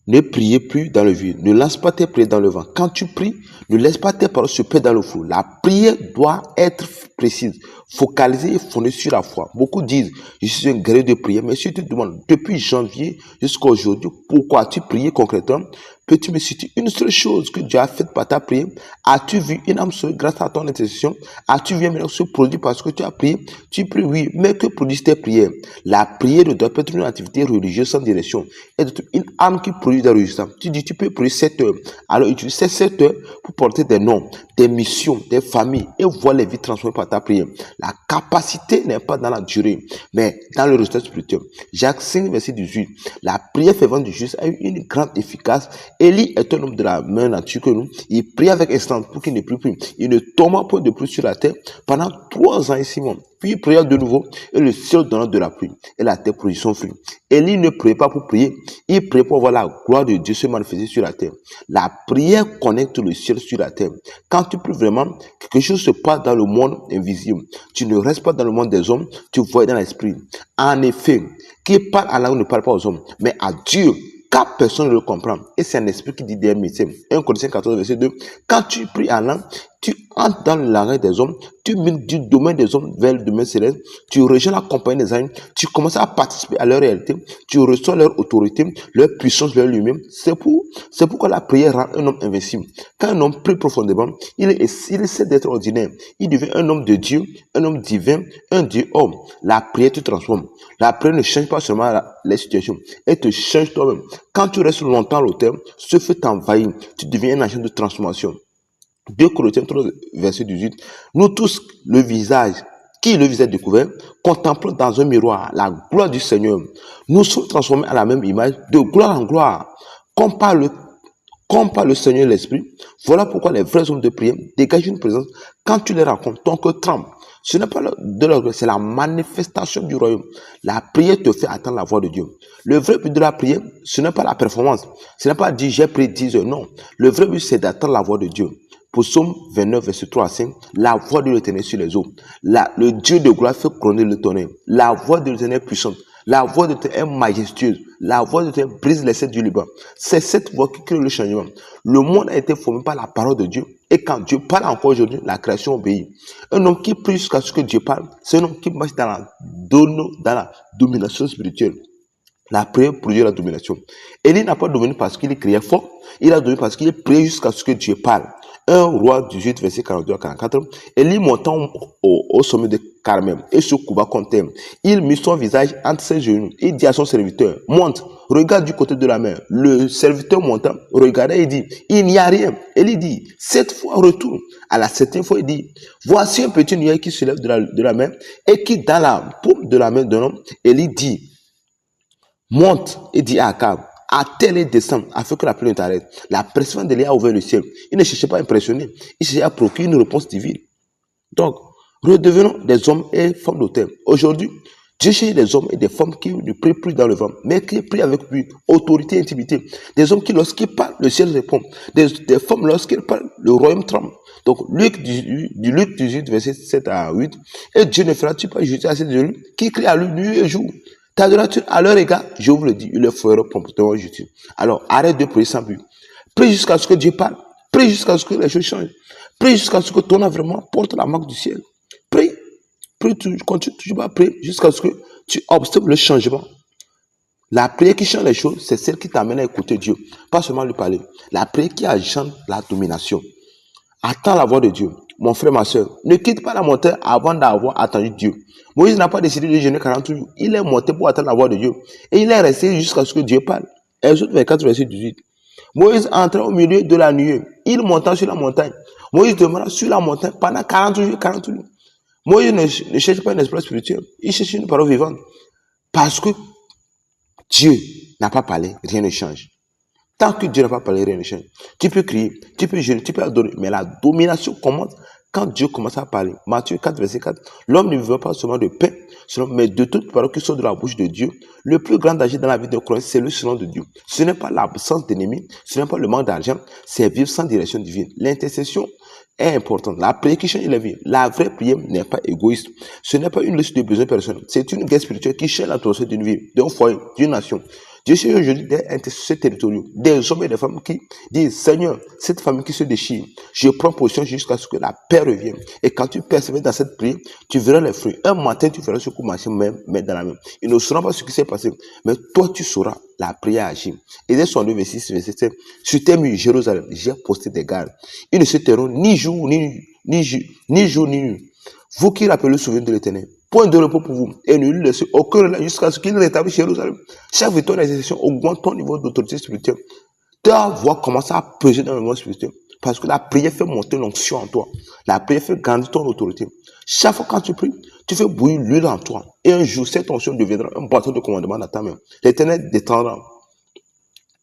Ne priez plus dans le vide. Ne lance pas tes prières dans le vent. Quand tu pries, ne laisse pas tes paroles se perdre dans le flou. La prière doit être précise, focalisée et fondée sur la foi. Beaucoup disent, je suis un guerrier de prière, mais si tu te demandes, depuis janvier jusqu'à aujourd'hui, pourquoi tu priais concrètement, peux-tu me citer une seule chose que Dieu a faite par ta prière? As-tu vu une âme sauver grâce à ton intercession? As-tu vu un miracle se produire parce que tu as prié? Tu pries, oui, mais que produisent tes prières? La prière ne doit pas être une activité religieuse sans direction. Elle doit être une âme qui produit des résultats. Tu dis, tu peux prier 7 heures. Alors utilise ces 7 heures pour porter des noms, des missions, des familles et voir les vies transformées par ta prière. La capacité n'est pas dans la durée, mais dans le résultat spirituel. Jacques 5, verset 18. La prière fervente du juste a eu une grande efficace. Élie est un homme de la même nature que nous. Il prie avec instance pour qu'il ne prie plus. Il ne tomba point de plus sur la terre pendant 3 ans et 6 mois. Puis il pria de nouveau et le ciel donna de la pluie et la terre produit son fruit. Élie ne priait pas pour prier. Il priait pour voir la gloire de Dieu se manifester sur la terre. La prière connecte le ciel sur la terre. Quand tu pries vraiment, quelque chose se passe dans le monde invisible. Tu ne restes pas dans le monde des hommes, tu vois dans l'esprit. En effet, qui parle à langue ne parle pas aux hommes, mais à Dieu. Car personne ne le comprend. Et c'est un esprit qui dit des métiers. 1 Corinthiens 14, verset 2. Quand tu pries en langue, tu entres dans le langage des hommes, tu mènes du domaine des hommes vers le domaine céleste, tu rejoins la compagnie des anges, tu commences à participer à leur réalité, tu reçois leur autorité, leur puissance, leur lumière. C'est pourquoi la prière rend un homme invincible. Quand un homme prie profondément, il essaie d'être ordinaire. Il devient un homme de Dieu, un homme divin, un Dieu homme. La prière te transforme. La prière ne change pas seulement les situations, elle te change toi-même. Quand tu restes longtemps à l'autel, ce feu t'envahit, tu deviens un agent de transformation. 2 Corinthiens 3, verset 18. Nous tous, le visage découvert, contemplons dans un miroir la gloire du Seigneur. Nous sommes transformés à la même image, de gloire en gloire, comme par le Seigneur l'Esprit. Voilà pourquoi les vrais hommes de prière dégagent une présence. Quand tu les rencontres, ton cœur tremble. Ce n'est pas de leur c'est la manifestation du royaume. La prière te fait attendre la voix de Dieu. Le vrai but de la prière, ce n'est pas la performance. Ce n'est pas dire j'ai prié 10 heures. Non. Le vrai but, c'est d'attendre la voix de Dieu. Pour Psaume 29, verset 3 à 5, la voix de l'Éternel sur les eaux. Le Dieu de gloire fait couronner le tonnerre. La voix de l'Éternel est puissante. La voix de l'Éternel est majestueuse. La voix de l'Éternel brise les cèdres du Liban. C'est cette voix qui crée le changement. Le monde a été formé par la parole de Dieu. Et quand Dieu parle encore aujourd'hui, la création obéit. Un homme qui prie jusqu'à ce que Dieu parle, c'est un homme qui marche dans la domination spirituelle. La prière produit la domination. Élie n'a pas dominé parce qu'il criait fort. Il a dominé parce qu'il priait jusqu'à ce que Dieu parle. 1 Roi 18, verset 42 à 44. Élie montant au sommet de Carmel et se couva contre elle. Il mit son visage entre ses genoux. Il dit à son serviteur, monte, regarde du côté de la mer. Le serviteur montant, regardait et dit, il n'y a rien. Élie dit, 7 fois retourne. À la 7e fois, il dit, voici un petit nuage qui se lève de la mer et qui dans la paume de la main d'un homme. Élie dit, monte et dit à Akab, attelle et descend afin que la pluie ne t'arrête. La pression d'Élie a ouvert le ciel. Il ne cherchait pas à impressionner, il cherchait à procurer une réponse divine. Donc, redevenons des hommes et femmes d'autel. Aujourd'hui, Dieu cherche des hommes et des femmes qui ne prient plus dans le vent, mais qui prient avec lui, autorité, intimité. Des hommes qui, lorsqu'ils parlent, le ciel répond. Des femmes, lorsqu'ils parlent, le royaume tremble. Donc, Luc 18, verset 7 à 8. Et Dieu ne fera-t-il pas justice à ces de lui qui crient à lui nuit et jour? T'adoras-tu à leur égard? Je vous le dis, il le fera promptement justice. Alors, arrête de prier sans but. Prie jusqu'à ce que Dieu parle. Prie jusqu'à ce que les choses changent. Prie jusqu'à ce que ton environnement porte la marque du ciel. Prie. Prie, continue toujours à prier jusqu'à ce que tu observes le changement. La prière qui change les choses, c'est celle qui t'amène à écouter Dieu. Pas seulement lui parler. La prière qui engendre la domination. Attends la voix de Dieu. Mon frère, ma soeur, ne quitte pas la montagne avant d'avoir attendu Dieu. Moïse n'a pas décidé de jeûner 40 jours. Il est monté pour attendre la voix de Dieu. Et il est resté jusqu'à ce que Dieu parle. Exode 24, verset 18. Moïse entra au milieu de la nuée. Il monta sur la montagne. Moïse demeura sur la montagne pendant 40 jours, 40 jours. Moïse ne cherche pas un espoir spirituel. Il cherche une parole vivante. Parce que Dieu n'a pas parlé, rien ne change. Tant que Dieu n'a pas parlé, rien ne change. Tu peux crier, tu peux jeûner, tu peux adorer, mais la domination commence quand Dieu commence à parler. Matthieu 4, verset 4. L'homme ne vivra pas seulement de pain, mais de toute parole qui sort de la bouche de Dieu. Le plus grand danger dans la vie de croyant, c'est le silence de Dieu. Ce n'est pas l'absence d'ennemis, ce n'est pas le manque d'argent, c'est vivre sans direction divine. L'intercession est importante. La prière qui change la vie. La vraie prière n'est pas égoïste. Ce n'est pas une liste de besoins personnels. C'est une guerre spirituelle qui change la trajectoire d'une vie, d'un foyer, d'une nation. Dieu cherche aujourd'hui des intercesseurs territoriaux, des hommes et des femmes qui disent, Seigneur, cette famille qui se déchire, je prends position jusqu'à ce que la paix revienne. Et quand tu persévères dans cette prière, tu verras les fruits. Un matin, tu feras ce coup marcher même dans la main. Ils ne sauront pas ce qui s'est passé, mais toi, tu sauras. La prière agit. Ésaïe 62, verset 6, verset 7. Sur tes murs, Jérusalem, j'ai posté des gardes. Ils ne se tairont ni jour, ni jour, ni nuit. Vous qui rappelez le souvenir de l'Éternel, point de repos pour vous, et ne lui laissez aucun relais jusqu'à ce qu'il rétablisse Jérusalem. Chaque victoire d'exercition augmente ton niveau d'autorité spirituelle. Ta voix commence à peser dans le monde spirituel. Parce que la prière fait monter l'onction en toi. La prière fait grandir ton autorité. Chaque fois quand tu pries, tu fais bouillir l'huile en toi. Et un jour, cette onction deviendra un bâton de commandement dans ta main. L'Éternel détendra.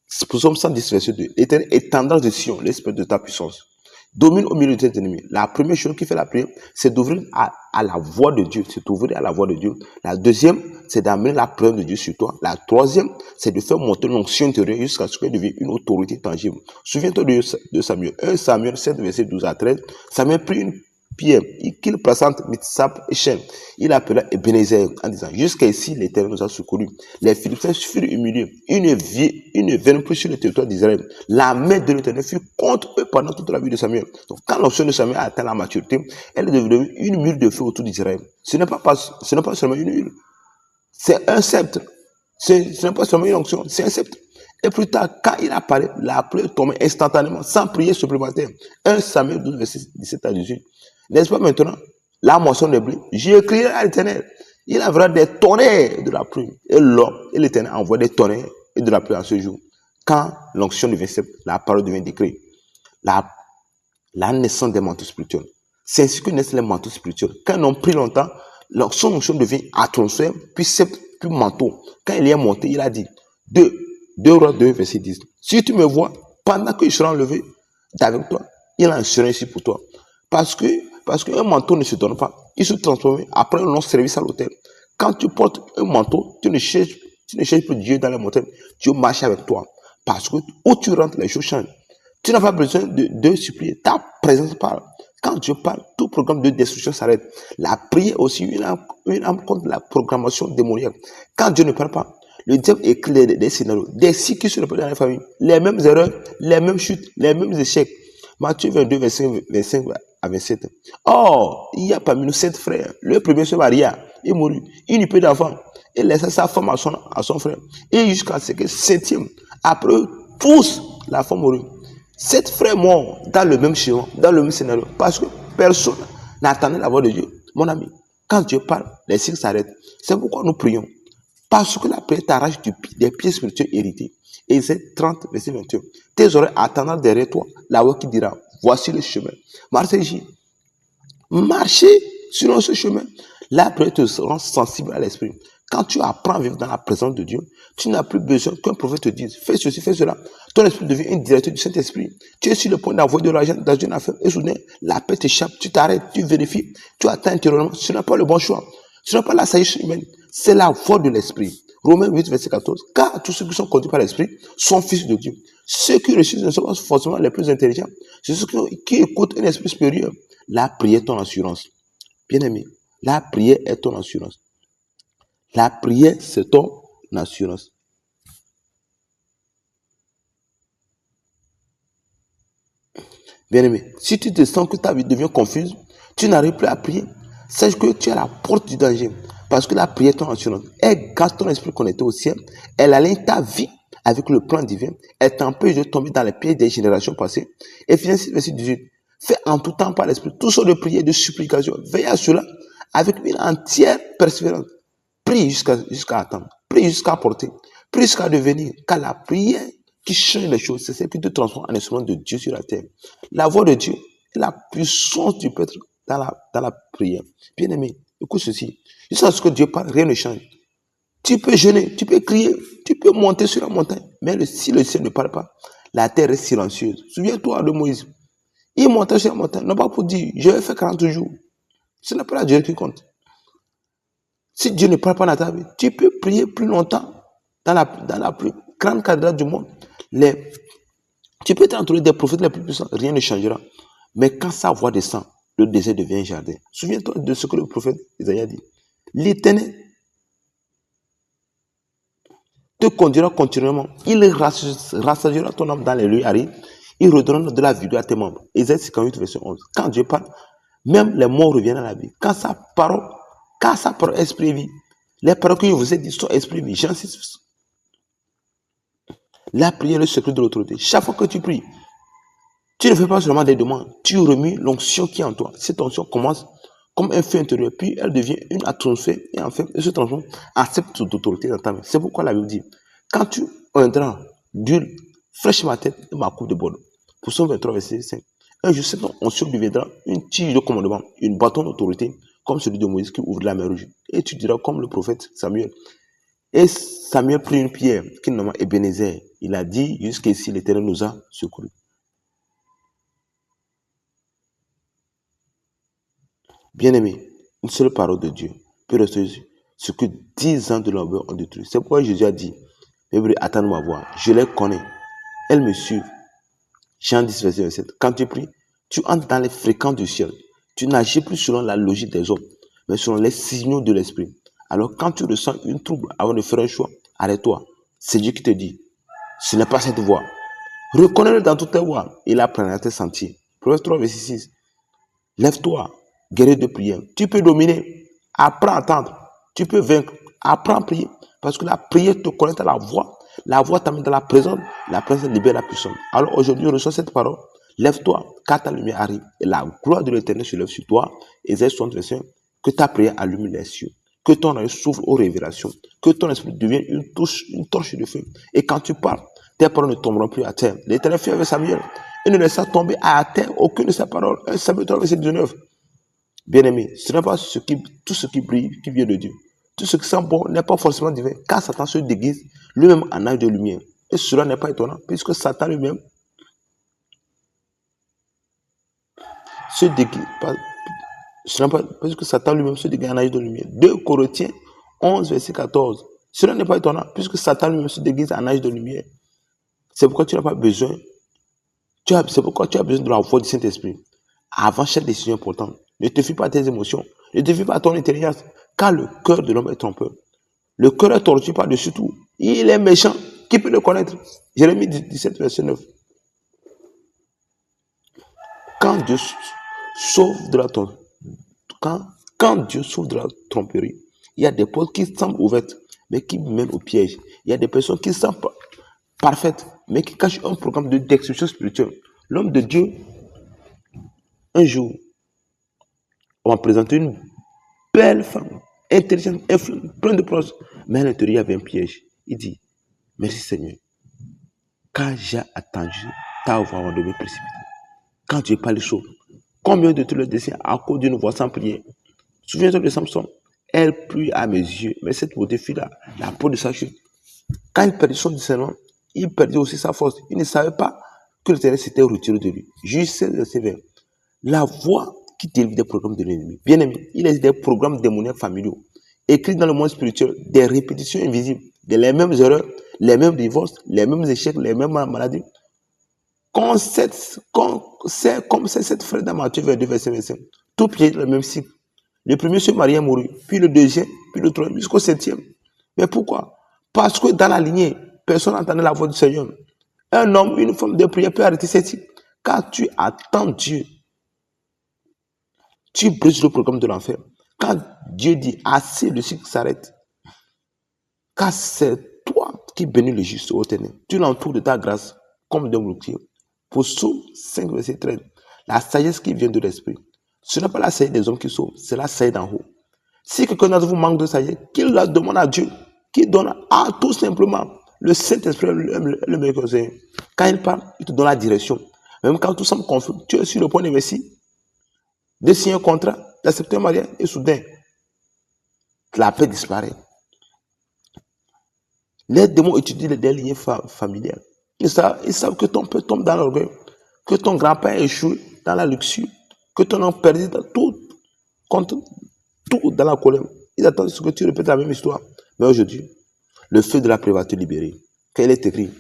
Psaume 110, verset 2. L'Éternel étendra de Sion l'esprit de ta puissance. Domine au milieu de tes ennemis. La première chose qui fait la prière, c'est d'ouvrir à la voix de Dieu. C'est d'ouvrir à la voix de Dieu. La deuxième, c'est d'amener la présence de Dieu sur toi. La troisième, c'est de faire monter l'onction intérieure jusqu'à ce qu'elle devienne une autorité tangible. Souviens-toi de Samuel. 1 Samuel 7, verset 12 à 13. Samuel prit une pierre qu'il présente Mitsap et Shem. Il appela Ebenezer en disant, jusqu'ici l'Éternel nous a secourus. Les Philistins furent humiliés. Ils ne vinrent plus sur le territoire d'Israël. La main de l'Éternel fut contre eux pendant toute la vie de Samuel. Donc quand l'onction de Samuel a atteint la maturité, elle est devenue une mur de feu autour d'Israël. Ce n'est pas seulement une mur. C'est un sceptre. Ce n'est pas seulement une onction, c'est un sceptre. Et plus tard, quand il apparaît, la pluie tombe instantanément, sans prière supplémentaire. 1 Samuel 12, verset 17 à 18. N'est-ce pas maintenant? La moisson de blé. J'ai crié à l'Éternel. Il enverra des tonnerres de la pluie. Et l'homme et l'Éternel envoient des tonnerres et de la pluie en ce jour. Quand l'onction devient sceptre, la parole devient décret. La naissance des manteaux spirituels. C'est ainsi que naissent les manteaux spirituels. Quand on prie longtemps, son onction devient atmosphère, puis sceptre, puis manteau. Quand il est monté, il a dit, 2 Rois 2, verset 10. Si tu me vois, pendant que je serai enlevé d'avec toi, il en sera ainsi pour toi. Parce qu'un manteau ne se donne pas. Il se transforme après un long service à l'autel. Quand tu portes un manteau, tu ne cherches plus Dieu dans les montagnes. Dieu marche avec toi. Parce que où tu rentres, les choses changent. Tu n'as pas besoin de supplier. Ta présence parle. Quand Dieu parle, tout programme de destruction s'arrête. La prière aussi, une âme contre la programmation démoniaque. Quand Dieu ne parle pas, le diable écrit des scénarios, des cycles qui se répètent dans la famille. Les mêmes erreurs, les mêmes chutes, les mêmes échecs. Matthieu 22, 25 à 27. Or, il y a parmi nous 7 frères. Le premier se maria, il mourut. Il n'eut pas d'enfant. Il laissa sa femme à son frère. Et jusqu'à ce que 7e, après eux, tous, la femme mourut. 7 frères morts dans le même schéma, dans le même scénario. Parce que personne n'attendait la voix de Dieu. Mon ami, quand Dieu parle, les cycles s'arrêtent. C'est pourquoi nous prions. Parce que la prière t'arrache des pieds spirituels hérités. Et c'est 30, verset 21. Tes oreilles attendront derrière toi la voix qui dira, voici le chemin. Marchez sur ce chemin. La prière te rend sensible à l'esprit. Quand tu apprends à vivre dans la présence de Dieu, tu n'as plus besoin qu'un prophète te dise, fais ceci, fais cela. Ton esprit devient une directeur du Saint-Esprit. Tu es sur le point d'envoyer de l'argent dans une affaire. Et soudain, la paix t'échappe. Tu t'arrêtes, tu vérifies. Tu attends intérieurement. Ce n'est pas le bon choix. Ce n'est pas la sagesse humaine. C'est la voix de l'esprit. Romains 8, verset 14. Car tous ceux qui sont conduits par l'esprit sont fils de Dieu. Ceux qui réussissent ne sont pas forcément les plus intelligents. C'est ceux qui écoutent un esprit supérieur. La prière est ton assurance. Bien-aimé, la prière est ton assurance. La prière, c'est ton assurance. Bien-aimé, si tu te sens que ta vie devient confuse, tu n'arrives plus à prier, sache que tu es à la porte du danger. Parce que la prière est ton assurance. Elle garde ton esprit connecté au ciel. Elle aligne ta vie avec le plan divin. Elle t'empêche de tomber dans les pièges des générations passées. Et Ephésiens 6, verset 18. Fais en tout temps par l'esprit tout sortes de prières et de supplications. Veille à cela avec une entière persévérance. Prie jusqu'à attendre. Prie jusqu'à porter. Prie jusqu'à devenir. Car la prière qui change les choses, c'est celle qui te transforme en instrument de Dieu sur la terre. La voix de Dieu est la puissance du Père dans la prière. Bien aimé, écoute ceci. Jusqu'à ce que Dieu parle, rien ne change. Tu peux jeûner, tu peux crier, tu peux monter sur la montagne. Mais si le ciel ne parle pas, la terre est silencieuse. Souviens-toi de Moïse. Il montait sur la montagne, non pas pour dire, je vais faire 40 jours. Ce n'est pas la Dieu qui compte. Si Dieu ne parle pas dans ta vie, tu peux prier plus longtemps dans la plus grande cathédrale du monde. Tu peux t'entourer des prophètes les plus puissants, rien ne changera. Mais quand sa voix descend, le désert devient un jardin. Souviens-toi de ce que le prophète Isaïe a dit. L'Éternel te conduira continuellement. Il rassasiera ton âme dans les lieux arides. Il redonnera de la vie à tes membres. Ésaïe 58, verset 11. Quand Dieu parle, même les morts reviennent à la vie. Quand sa parole est esprit et vie. Les paroles que je vous ai dit sont esprit et vie. J'insiste. La prière est le secret de l'autorité. Chaque fois que tu pries, tu ne fais pas seulement des demandes. Tu remues l'onction qui est en toi. Cette onction commence comme un feu intérieur, puis elle devient une atmosphère et enfin, elle se transforme en cette autorité dans ta main. C'est pourquoi la Bible dit, quand tu entras d'huile fraîche ma tête et ma coupe de bord. Pour Psaume 23, verset 5. Un jour, cette onction deviendra une tige de commandement, une bâton d'autorité, comme celui de Moïse qui ouvre la mer rouge. Et tu diras comme le prophète Samuel. Et Samuel prit une pierre qu'il nomma Ebenezer. Il a dit, jusqu'ici, l'Éternel nous a secourus. Bien-aimé, une seule parole de Dieu peut rester ce que 10 ans de labeur ont détruit. C'est pourquoi Jésus a dit, attends ma voix, je les connais, elles me suivent. Jean 10, verset 27. Quand tu pries, tu entres dans les fréquences du ciel. Tu n'agis plus selon la logique des hommes, mais selon les signaux de l'esprit. Alors quand tu ressens une trouble avant de faire un choix, arrête-toi. C'est Dieu qui te dit, ce n'est pas cette voie. Reconnais-le dans toutes tes voies et il apprendra tes sentiers. Proverbe 3, verset 6. Lève-toi, guerrier de prière. Tu peux dominer, apprends à attendre. Tu peux vaincre, apprends à prier. Parce que la prière te connecte à la voix. La voix t'amène dans la présence libère la puissance. Alors aujourd'hui, reçois cette parole. Lève-toi, car ta lumière arrive. Et la gloire de l'Éternel se lève sur toi. Ésaïe 60, verset 1. Que ta prière allume les cieux. Que ton œil s'ouvre aux révélations. Que ton esprit devienne une torche de feu. Et quand tu parles, tes paroles ne tomberont plus à terre. L'Éternel fit avec Samuel. Et ne laissa tomber à terre aucune de ses paroles. 1 Samuel 3, verset 19. Bien-aimé, ce n'est pas tout ce qui brille qui vient de Dieu. Tout ce qui sent bon n'est pas forcément divin, car Satan se déguise lui-même en âge de lumière. Et cela n'est pas étonnant, puisque Satan lui-même se déguise, puisque Satan lui-même se déguise en âge de lumière. 2 Corinthiens 11, verset 14. Cela n'est pas étonnant, puisque Satan lui-même se déguise en âge de lumière. C'est pourquoi tu n'as pas besoin, c'est pourquoi tu as besoin de la voix du Saint-Esprit. Avant chaque décision importante, ne te fie pas à tes émotions, ne te fie pas à ton intelligence, car le cœur de l'homme est trompeur. Le cœur est tordu par-dessus tout. Il est méchant. Qui peut le connaître? Jérémie 17, verset 9. Quand Dieu sauve de la tromperie, il y a des portes qui semblent ouvertes, mais qui mènent au piège. Il y a des personnes qui semblent parfaites, mais qui cachent un programme de destruction spirituelle. L'homme de Dieu, un jour, on m'a présenté une belle femme, intelligente, pleine de proches, mais à l'intérieur, il y avait un piège. Il dit, merci Seigneur, car j'ai attendu ta voix avant de me précipiter. Quand Dieu parle chaud, combien de tous les désirs à cause d'une voix sans prière? Souviens-toi de Samson, elle plut à mes yeux, mais cette beauté fut la peau de sa chute. Quand il perdit son discernement, il perdit aussi sa force. Il ne savait pas que l'Éternel s'était retiré de lui. Juge 16, verset 20. La voix qui délivre des programmes de l'ennemi. Bien aimé, il existe des programmes démoniaques familiaux, écrits dans le monde spirituel, des répétitions invisibles, les mêmes erreurs, les mêmes divorces, les mêmes échecs, les mêmes maladies. Comme c'est cette frère dans Matthieu 22, verset 25. Tout piège le même cycle. Le premier se mariait mourut, puis le deuxième, puis le troisième, jusqu'au septième. Mais pourquoi? Parce que dans la lignée, personne n'entendait la voix du Seigneur. Un homme, une femme de prière peut arrêter cette cycle. Quand tu attends Dieu, tu brises le programme de l'enfer. Quand Dieu dit assez, le cycle s'arrête. Car c'est toi qui bénis le juste au ténèbres. Tu l'entoures de ta grâce comme d'un bouclier. Pour Psaume 5, verset 13, la sagesse qui vient de l'esprit, ce n'est pas la sagesse des hommes qui sauvent, c'est la sagesse d'en haut. Si quelqu'un d'entre vous manque de sagesse, qu'il la demande à Dieu, qui donne à tout simplement. Le Saint-Esprit est le meilleur conseiller. Quand il parle, il te donne la direction. Même quand tout semble confus, tu es sur le point d'investir, de signer un contrat, d'accepter un mariage, et soudain, la paix disparaît. Les démons étudient les lignes familiales. Ils savent que ton père tombe dans l'orgueil, que ton grand-père échoue dans la luxure, que ton oncle perdit dans tout dans la colère. Ils attendent ce que tu répètes la même histoire. Mais aujourd'hui, le feu de la paix va te libérer. Quand il est écrit,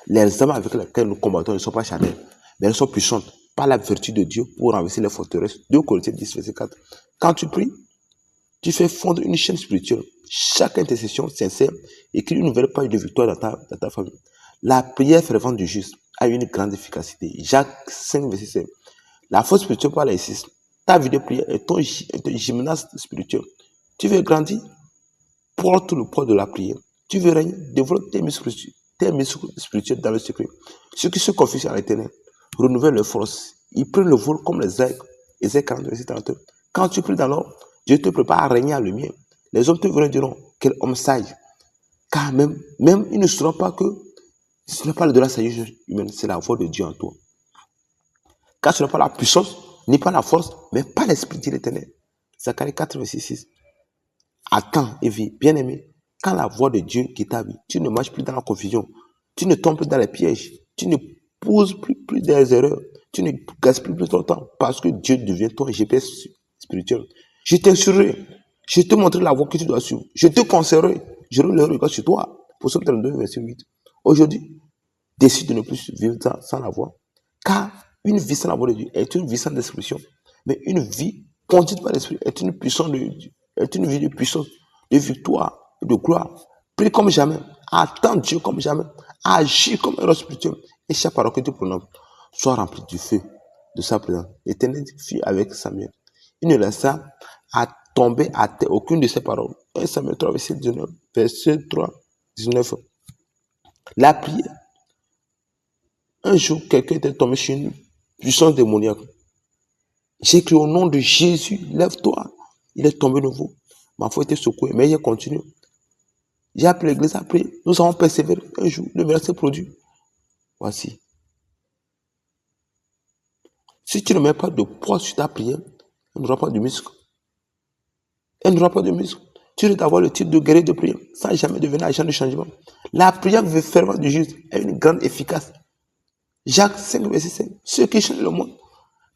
les armes avec lesquelles nous combattons ne sont pas charnelles, mais elles sont puissantes par la vertu de Dieu pour renverser les forteresses. 2 Corinthiens 10, verset 4. Quand tu pries, Tu fais fondre une chaîne spirituelle. Chaque intercession sincère écrit une nouvelle page de victoire dans ta famille. La prière fervente du juste a une grande efficacité. Jacques 5, verset 7. La force spirituelle par l'exercice. Ta vie de prière est ton gymnase spirituel. Tu veux grandir? Porte le poids de la prière. Tu veux régner? Développe tes muscles spirituels dans le secret. Ceux qui se confient à l'éternel renouvellent leurs forces. Ils prennent le vol comme les aigles. Ésaïe 40, verset 32. Quand tu pries dans l'ordre, Dieu te prépare à régner en lumière. Les hommes te verront et diront, quel homme sage. Car même ils ne sauront pas que ce n'est pas le de la sagesse humaine, c'est la voix de Dieu en toi. Car ce n'est pas la puissance, ni pas la force, mais pas l'esprit de l'éternel. Zacharie 4, verset 6. Attends et vis, bien-aimé, quand la voix de Dieu qui t'habite, tu ne marches plus dans la confusion, tu ne tombes plus dans les pièges, tu ne poses plus des erreurs, tu ne gaspilles plus ton temps, parce que Dieu devient ton GPS spirituel. Je t'instruirai, je te montrerai la voie que tu dois suivre, je te conseillerai, j'aurai le regard sur toi. Psaume 32, verset 8. Aujourd'hui, décide de ne plus vivre sans la voix, car une vie sans la voix de Dieu est une vie sans description, mais une vie conduite par l'esprit est une puissance de Dieu. Est une vie de puissance, de victoire, de gloire. Prie comme jamais. Attends Dieu comme jamais. Agis comme un héros spirituel. Et chaque parole que tu prononces soit remplie du feu de sa présence. L'Éternel fit avec Samuel. Il ne laissa à tomber à terre aucune de ses paroles. 1 Samuel 3, verset 19. Verset 3, 19. La prière. Un jour, quelqu'un était tombé sur une puissance démoniaque. J'ai crié au nom de Jésus, lève-toi. Il est tombé de nouveau. Ma foi était secouée, mais il a continué. J'ai appelé l'église à prier. Nous avons persévéré. Un jour, le miracle s'est produit. Voici. Si tu ne mets pas de poids sur ta prière, elle n'aura pas de muscle. Elle n'aura pas de muscle. Tu risques d'avoir le titre de guerrier de prière sans jamais devenir agent de changement. La prière fervente du juste a une grande efficace. Jacques 5, verset 5. Ceux qui changent le monde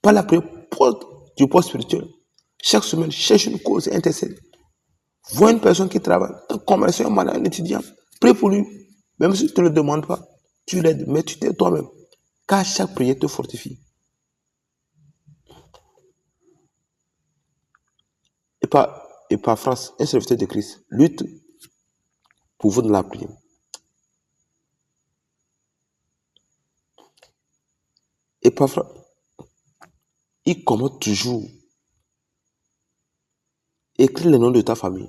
par la prière portent du poids spirituel. Chaque semaine, cherche une cause et intercède. Vois une personne qui travaille, un commerçant, un malade, un étudiant. Prie pour lui. Même si tu ne le demandes pas, tu l'aides, mais tu t'aides toi-même. Car chaque prière te fortifie. Epaphras, un serviteur de Christ, lutte pour vous dans la prière. Epaphras, il commente toujours. Écris le nom de ta famille.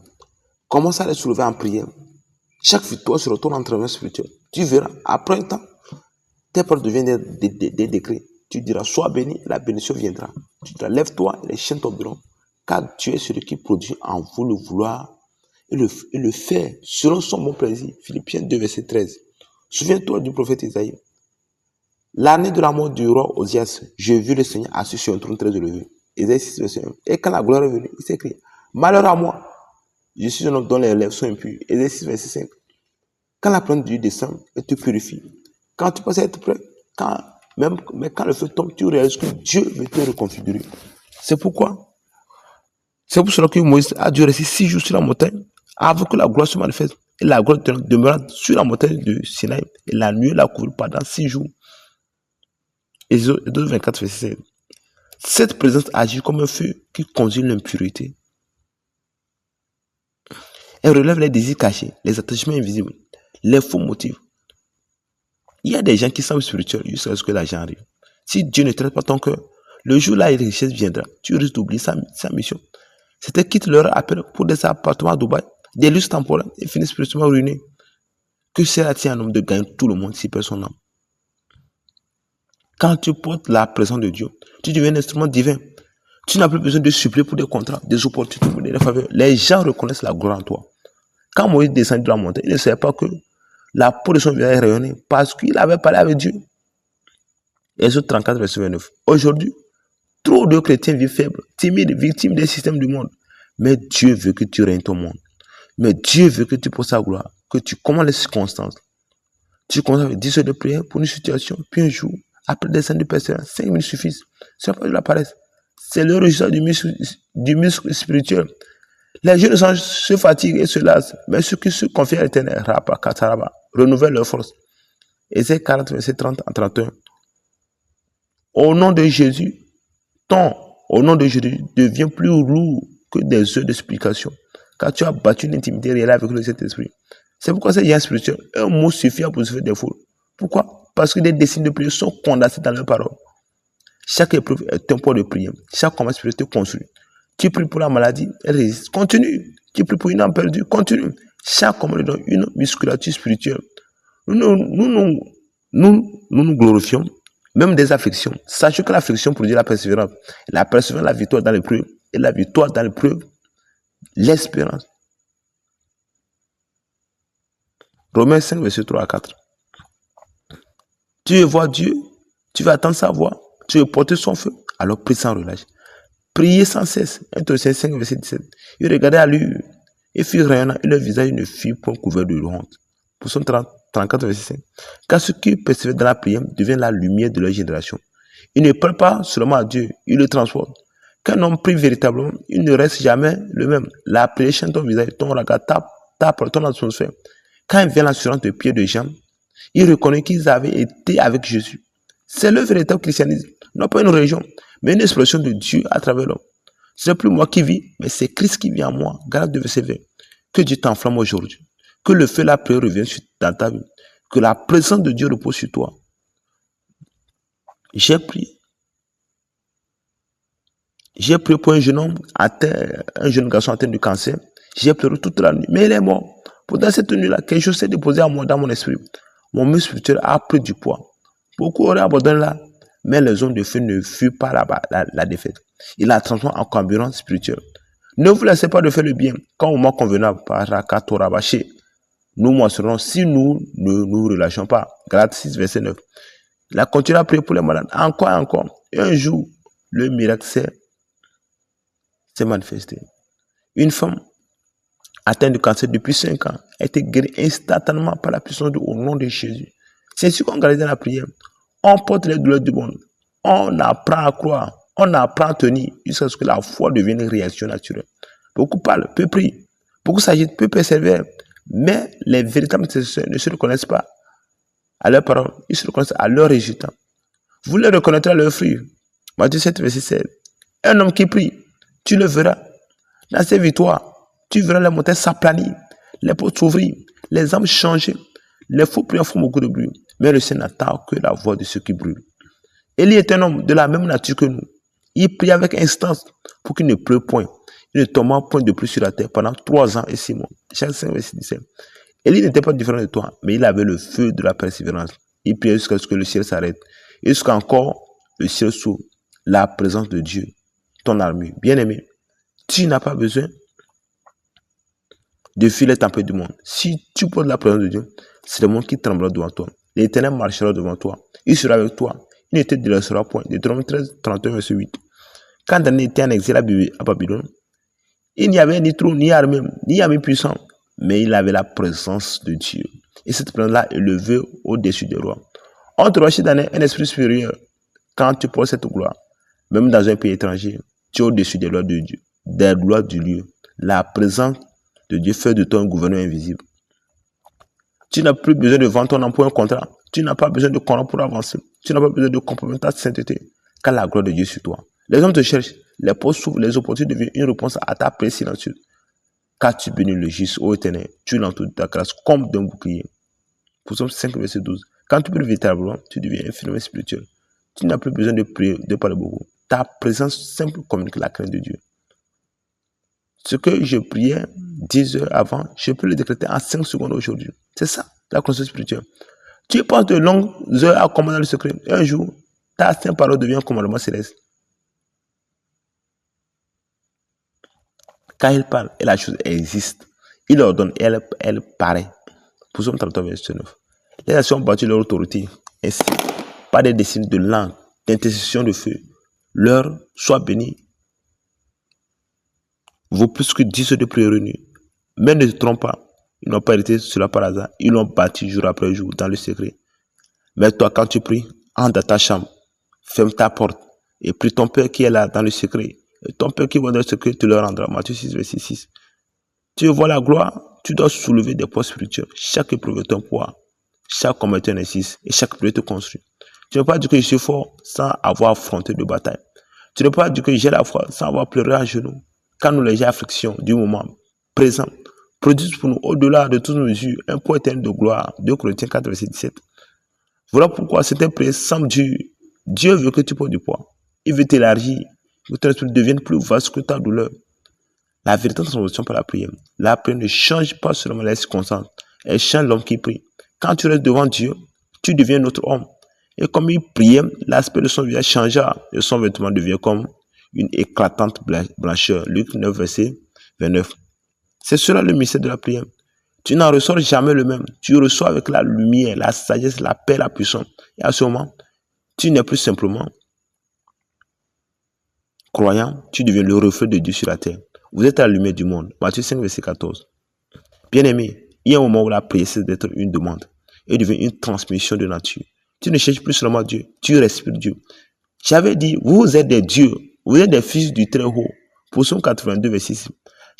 Commence à les soulever en prière. Chaque victoire se retourne en travail spirituel. Tu verras, après un temps, tes paroles deviennent des décrets. Tu diras, sois béni, la bénédiction viendra. Tu diras, lève-toi, et les chaînes tomberont. Car Dieu est celui qui produit en vous le vouloir et le faire selon son bon plaisir. Philippiens 2, verset 13. Souviens-toi du prophète Isaïe. L'année de la mort du roi Osias, j'ai vu le Seigneur assis sur un trône très élevé. Isaïe 6, verset 1. Et quand la gloire est venue, il s'écrit, malheur à moi, je suis un homme dont les lèvres sont impures. Isaïe 6, verset 5. Quand la plainte de Dieu descend, elle te purifie. Quand tu penses être prêt, mais quand le feu tombe, tu réalises que Dieu veut te reconfigurer. C'est pour cela que Moïse a dû rester 6 jours sur la montagne avant que la gloire se manifeste. Et la gloire demeura sur la montagne de Sinaï. Et la nuit la couvre pendant 6 jours. Exode 24, verset 16. Cette présence agit comme un feu qui conduit l'impurité. Elle relève les désirs cachés, les attachements invisibles, les faux motifs. Il y a des gens qui semblent spirituels jusqu'à ce que l'argent arrive. Si Dieu ne traite pas ton cœur, le jour où la richesse viendra, tu risques d'oublier sa mission. C'était quitte leur appel pour des appartements à Dubaï, des lustres temporaires et finissent spirituellement ruinés. Que sera-t-il un homme de gagner tout le monde s'il perd son âme? Quand tu portes la présence de Dieu, tu deviens un instrument divin. Tu n'as plus besoin de supplier pour des contrats, des opportunités, des faveurs. Les gens reconnaissent la gloire en toi. Quand Moïse descendit de la montagne, il ne savait pas que la peau de son visage rayonnait parce qu'il avait parlé avec Dieu. Exode 34, verset 29. Aujourd'hui, trop de chrétiens vivent faibles, timides, victimes des systèmes du monde. Mais Dieu veut que tu règnes ton monde. Mais Dieu veut que tu portes sa gloire, que tu commandes les circonstances. Tu commences avec 10 heures de prière pour une situation, puis un jour, après des années de persévérance, 5 minutes suffisent. Ce n'est pas de la paresse. C'est le résultat du muscle spirituel. Les jeunes se fatiguent et se lassent, mais ceux qui se confient à l'Éternel, renouvellent leur force. Ésaïe 40, verset 30 à 31. Au nom de Jésus, au nom de Jésus devient plus lourd que des heures d'explication. Car tu as battu une intimité réelle avec le Saint-Esprit. C'est pourquoi ces gens spirituels, un mot suffit à faire des foules. Pourquoi? Parce que des décisions de prière sont condensées dans leurs paroles. Chaque épreuve est un point de prière. Chaque combat spirituel construit. Tu pries pour la maladie, elle résiste. Continue. Tu pries pour une âme perdue, continue. Chaque combat donne une musculature spirituelle. Nous glorifions, même des afflictions. Sachez que l'affliction produit la persévérance. La persévérance, la victoire dans l'épreuve. Et la victoire dans l'épreuve, l'espérance. Romains 5, verset 3 à 4. Tu veux voir Dieu, tu veux attendre sa voix, tu veux porter son feu, alors prie sans relâche. Priez sans cesse. 1 Thessaloniciens 5, verset 17. Ils regardaient à lui et furent rayonnants, et leur visage ne fut point couvert de honte. Psaume 34, verset 5. Car ceux qui persévèrent dans la prière deviennent la lumière de leur génération. Ils ne parlent pas seulement à Dieu, ils le transportent. Quand un homme prie véritablement, il ne reste jamais le même. La prière chante ton visage, ton regard tape ton atmosphère. Quand il vient l'assurance de pied de Jean, il reconnaît qu'ils avaient été avec Jésus. C'est le véritable christianisme, non pas une religion, mais une expression de Dieu à travers l'homme. Ce n'est plus moi qui vis, mais c'est Christ qui vit en moi. Galates 2, verset 20. Que Dieu t'enflamme aujourd'hui. Que le feu de la prière revienne dans ta vie. Que la présence de Dieu repose sur toi. J'ai prié pour un jeune homme, un jeune garçon atteint de cancer. J'ai pleuré toute la nuit, mais il est mort. Pendant cette nuit-là, quelque chose s'est déposé à moi dans mon esprit. Mon muscle spirituel a pris du poids. Beaucoup auraient abandonné là, mais les hommes de feu ne furent pas la défaite. Il a transformé en carburant spirituel. Ne vous laissez pas de faire le bien. Quand au moment convenable, par Rakatorabaché, nous mentionnerons si nous ne nous relâchons pas. Galates 6, verset 9. Il a continué à prier pour les malades, encore et encore. Et un jour, le miracle s'est manifesté. Une femme atteinte de cancer depuis 5 ans a été guérie instantanément par la puissance au nom de Jésus. C'est ainsi qu'on garde dans la prière. On porte les douleurs du monde. On apprend à croire. On apprend à tenir jusqu'à ce que la foi devienne une réaction naturelle. Beaucoup parlent, peu prient. Beaucoup s'agitent, peu persévèrent. Mais les véritables intercesseurs ne se reconnaissent pas à leurs paroles. Ils se reconnaissent à leurs résultats. Vous les reconnaîtrez à leurs fruits. Matthieu 7, verset 16. Un homme qui prie, tu le verras. Dans ses victoires, tu verras les montagnes s'aplanir, les portes s'ouvrir, les âmes changer. Les faux prières font beaucoup de bruit, mais le Seigneur n'attend que la voix de ceux qui brûlent. Élie est un homme de la même nature que nous. Il prie avec instance pour qu'il ne pleuve point. Il ne tombe point de plus sur la terre pendant 3 ans et 6 mois. Chaque 5, verset 17. Élie n'était pas différent de toi, mais il avait le feu de la persévérance. Il priait jusqu'à ce que le ciel s'arrête. Et jusqu'à encore le ciel s'ouvre. La présence de Dieu, ton armure. Bien-aimé, tu n'as pas besoin de fuir les tempêtes du monde. Si tu portes la présence de Dieu, c'est le monde qui tremblera devant toi. L'Éternel marchera devant toi. Il sera avec toi. Il ne te délaissera point. Deutéronome 13, 31, verset 8. Quand Daniel était en exil à Babylone, il n'y avait ni trône, ni armée, ni armée puissante, mais il avait la présence de Dieu. Et cette présence-là est levée au-dessus des rois. On te recherche dans un esprit supérieur. Quand tu portes cette gloire, même dans un pays étranger, tu es au-dessus des lois de Dieu, des lois du lieu. La présence de Dieu fait de toi un gouverneur invisible. Tu n'as plus besoin de vendre ton emploi un contrat. Tu n'as pas besoin de corps pour avancer. Tu n'as pas besoin de compromettre ta sainteté. Car la gloire de Dieu est sur toi. Les hommes te cherchent. Les postes s'ouvrent. Les opportunités deviennent une réponse à ta prière silencieuse. Car tu bénis le juste, ô Éternel. Tu l'entoures de ta grâce comme d'un bouclier. Psaume 5, verset 12. Quand tu pries véritablement, tu deviens un phénomène spirituel. Tu n'as plus besoin de prier, de parler beaucoup. Ta présence simple communique la crainte de Dieu. Ce que je priais 10 heures avant, je peux le décréter en 5 secondes aujourd'hui. C'est ça, la conscience spirituelle. Tu passes de longues heures à commander le secret. Et un jour, ta sainte parole devient un commandement céleste. Quand il parle, et la chose existe. Il ordonne et elle paraît. Psaume 33, verset 9. Les nations ont battu leur autorité. Ainsi, par des décennies de langue, d'intercession de feu, leur soit béni vaut plus que 10 heures de prière réunies. Mais ne te trompe pas. Ils n'ont pas hérité cela par hasard. Ils l'ont bâti jour après jour dans le secret. Mais toi, quand tu pries, entre dans ta chambre, ferme ta porte et prie ton Père qui est là dans le secret. Et ton Père qui va dans le secret te le rendra. Matthieu 6, verset 6. Tu vois la gloire, tu dois soulever des poids spirituels. Chaque épreuve est un poids. Chaque combat est un exercice et chaque prière te construit. Tu ne peux pas dire que je suis fort sans avoir affronté de bataille. Tu ne peux pas dire que j'ai la foi sans avoir pleuré à genoux. quand nos légères afflictions du moment présent produisent pour nous, au-delà de toutes nos mesures, un poids éternel de gloire. 2 Corinthiens 4, verset 17. Voilà pourquoi cette prière semble dure. Dieu veut que tu portes du poids. Il veut t'élargir, que ton esprit devienne plus vaste que ta douleur. La véritable transformation par la prière. La prière ne change pas seulement les circonstances, elle change l'homme qui prie. Quand tu restes devant Dieu, tu deviens notre homme. Et comme il priait, l'aspect de son visage changea et son vêtement devient comme une éclatante blancheur. Luc 9, verset 29. C'est cela le mystère de la prière. Tu n'en ressors jamais le même. Tu reçois avec la lumière, la sagesse, la paix, la puissance. Et à ce moment, tu n'es plus simplement croyant, tu deviens le reflet de Dieu sur la terre. Vous êtes la lumière du monde. Matthieu 5, verset 14. Bien-aimé, il y a un moment où la prière cesse d'être une demande et devient une transmission de nature. Tu ne cherches plus seulement Dieu, tu respires Dieu. J'avais dit, vous êtes des dieux, vous êtes des fils du Très-Haut. Psaume 82, verset 6.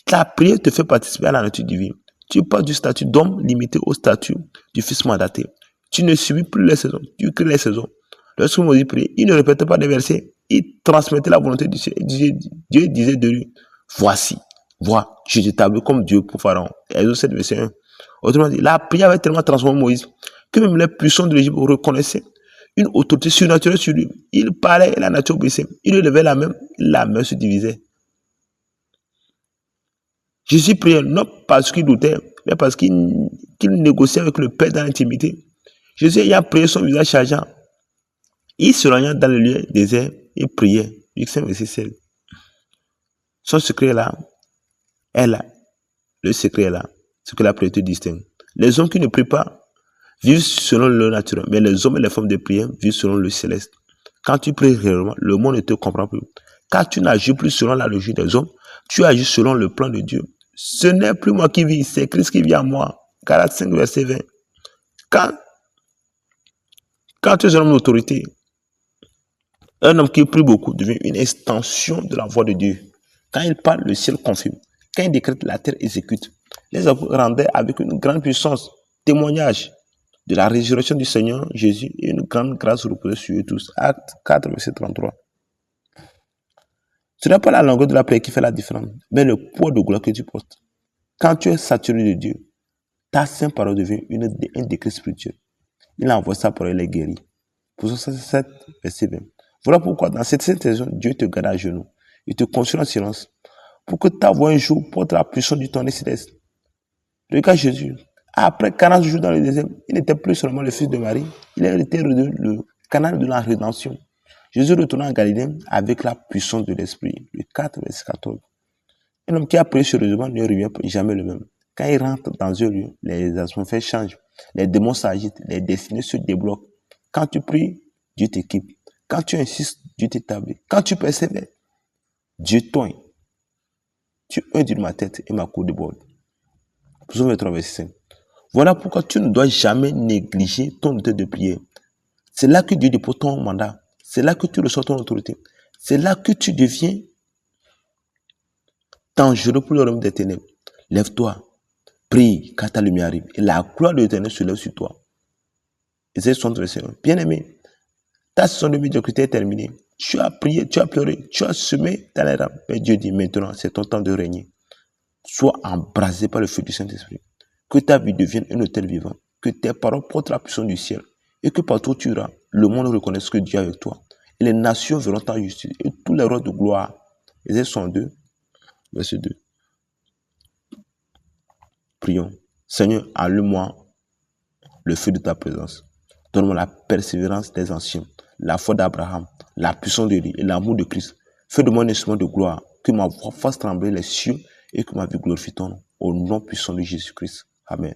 Ta prière te fait participer à la nature divine. Tu passes du statut d'homme limité au statut du fils mandaté. Tu ne subis plus les saisons, tu crées les saisons. Lorsque Moïse priait, il ne répétait pas des versets, il transmettait la volonté du Dieu. Dieu disait de lui, voici, vois, je t'établis comme Dieu pour Pharaon. Exode 7, verset 1. Autrement dit, la prière avait tellement transformé Moïse que même les puissants de l'Égypte reconnaissaient une autorité surnaturelle sur lui. Il parlait et la nature obéissait. Il levait la main se divisait. Jésus priait non parce qu'il doutait, mais parce qu'il négociait avec le Père dans l'intimité. Jésus ayant prié, son visage changeant. Il se rendait dans le lieu désert et priait. Luc 5, verset 16. Son secret là est là. Le secret est là. Ce que la prière te distingue. Les hommes qui ne prient pas vivent selon le naturel, mais les hommes et les femmes de prière vivent selon le céleste. Quand tu pries réellement, le monde ne te comprend plus. Quand tu n'agis plus selon la logique des hommes, tu agis selon le plan de Dieu. Ce n'est plus moi qui vis, c'est Christ qui vit en moi. Galates 5, verset 20. Quand tu es un homme d'autorité, un homme qui prie beaucoup devient une extension de la voix de Dieu. Quand il parle, le ciel confirme. Quand il décrète, la terre exécute. Les apôtres rendaient avec une grande puissance témoignage de la résurrection du Seigneur Jésus et une grande grâce reposée sur eux tous. Acte 4, verset 33. Ce n'est pas la longueur de la prière qui fait la différence, mais le poids de gloire que tu portes. Quand tu es saturé de Dieu, ta sainte parole devient un décret spirituel. Il envoie sa parole et les guérit. Psaume 67, verset 20. Voilà pourquoi dans cette saison, Dieu te garde à genoux. Il te construit en silence pour que ta voix un jour porte la puissance du tonnerre céleste. Regarde Jésus. Après 40 jours dans le désert, il n'était plus seulement le fils de Marie, il était le canal de la rédemption. Jésus retourna en Galilée avec la puissance de l'Esprit. Le 4, verset 14. Un homme qui a prié sérieusement ne revient jamais le même. Quand il rentre dans un lieu, les atmosphères changent, les démons s'agitent, les destinées se débloquent. Quand tu pries, Dieu t'équipe. Quand tu insistes, Dieu t'établit. Quand tu persévères, Dieu t'oigne. Tu undiras ma tête et ma cour déborde. Psaume 23, verset 5. Voilà pourquoi tu ne dois jamais négliger ton autorité de prière. C'est là que Dieu dépose ton mandat. C'est là que tu reçois ton autorité. C'est là que tu deviens dangereux pour le royaume des ténèbres. Lève-toi, prie, car ta lumière arrive. Et la gloire de l'Éternel se lève sur toi. Ésaïe 60, verset 1. Bien-aimé, ta saison de médiocrité est terminée. Tu as prié, tu as pleuré, tu as semé dans les rames. Mais Dieu dit maintenant, c'est ton temps de régner. Sois embrasé par le feu du Saint-Esprit. Que ta vie devienne un autel vivant. Que tes paroles portent la puissance du ciel. Et que partout où tu iras, le monde reconnaisse que Dieu est avec toi. Et les nations verront ta justice. Et tous les rois de gloire. Ésaïe 62, verset 2. Prions. Seigneur, allume-moi le feu de ta présence. Donne-moi la persévérance des anciens, la foi d'Abraham, la puissance de Dieu et l'amour de Christ. Fais de moi un instrument de gloire, que ma voix fasse trembler les cieux et que ma vie glorifie ton nom. Au nom puissant de Jésus-Christ. Amen.